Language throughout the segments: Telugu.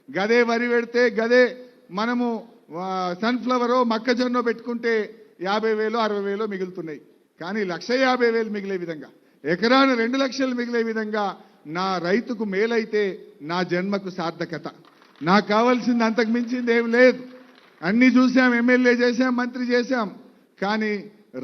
గదే వరి పెడితే గదే మనము సన్ఫ్లవరో మొక్కజొన్న పెట్టుకుంటే 50,000 60,000 మిగులుతున్నాయి. కానీ 1,50,000 మిగిలే విధంగా, ఎకరాన 2 లక్షలు మిగిలే విధంగా నా రైతుకు మేలైతే నా జన్మకు సార్థకత. నాకు కావాల్సింది అంతకు మించింది ఏం లేదు. అన్ని చూసాం, ఎమ్మెల్యే చేశాం, మంత్రి చేశాం. కానీ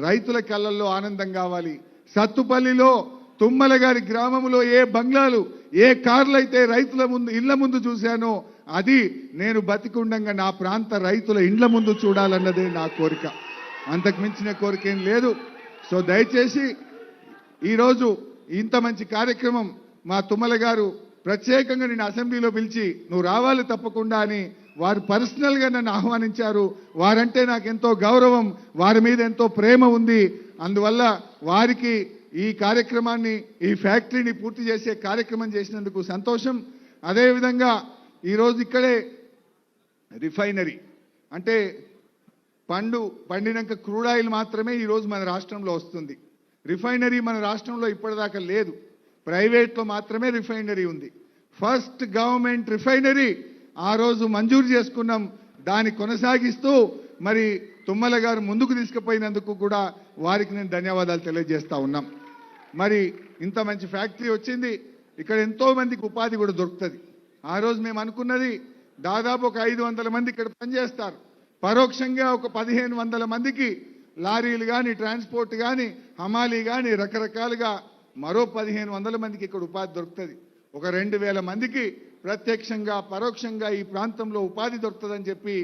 రైతుల కళ్ళల్లో ఆనందం కావాలి. సత్తుపల్లిలో తుమ్మల గారి గ్రామంలో ఏ బంగ్లాలు, ఏ కార్లు అయితే రైతుల ముందు ఇళ్ల ముందు చూశానో అది నేను బతికుండంగా నా ప్రాంత రైతుల ఇండ్ల ముందు చూడాలన్నదే నా కోరిక. అంతకు మించిన కోరిక ఏం లేదు. సో దయచేసి ఈరోజు ఇంత మంచి కార్యక్రమం మా తుమ్మల గారు ప్రత్యేకంగా నేను అసెంబ్లీలో పిలిచి నువ్వు రావాలి తప్పకుండా అని వారు పర్సనల్గా నన్ను ఆహ్వానించారు. వారంటే నాకు ఎంతో గౌరవం, వారి మీద ఎంతో ప్రేమ ఉంది. అందువల్ల వారికి ఈ కార్యక్రమాన్ని, ఈ ఫ్యాక్టరీని పూర్తి చేసే కార్యక్రమం చేసినందుకు సంతోషం. అదేవిధంగా ఈరోజు ఇక్కడే రిఫైనరీ అంటే పండినాక క్రూడ్ ఆయిల్ మాత్రమే ఈరోజు మన రాష్ట్రంలో వస్తుంది. రిఫైనరీ మన రాష్ట్రంలో ఇప్పటిదాకా లేదు. ప్రైవేట్లో మాత్రమే రిఫైనరీ ఉంది. ఫస్ట్ గవర్నమెంట్ రిఫైనరీ ఆ రోజు మంజూరు చేసుకున్నాం. దాన్ని కొనసాగిస్తూ మరి తుమ్మల గారు ముందుకు తీసుకుపోయినందుకు కూడా వారికి నేను ధన్యవాదాలు తెలియజేస్తా ఉన్నాం. మరి ఇంత మంచి ఫ్యాక్టరీ వచ్చింది, ఇక్కడ ఎంతో మందికి ఉపాధి కూడా దొరుకుతుంది. ఆ రోజు మేము అనుకున్నది దాదాపు ఒక 500 మంది ఇక్కడ పనిచేస్తారు. పరోక్షంగా ఒక 1,500 మందికి లారీలు కానీ, ట్రాన్స్పోర్ట్ కానీ, హమాలీ కానీ రకరకాలుగా మరో 1,500 మందికి ఇక్కడ ఉపాధి దొరుకుతుంది. ఒక 2,000 మందికి ప్రత్యక్షంగా పరోక్షంగా ఈ ప్రాంతంలో ఉపాధి దొరుకుతుందని చెప్పి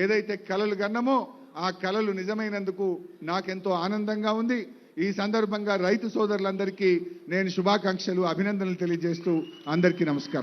ఏదైతే కలలు కన్నామో ఆ కలలు నిజమైనందుకు నాకెంతో ఆనందంగా ఉంది. ఈ సందర్భంగా రైతు సోదరులందరికీ నేను శుభాకాంక్షలు, అభినందనలు తెలియజేస్తూ అందరికీ నమస్కారం.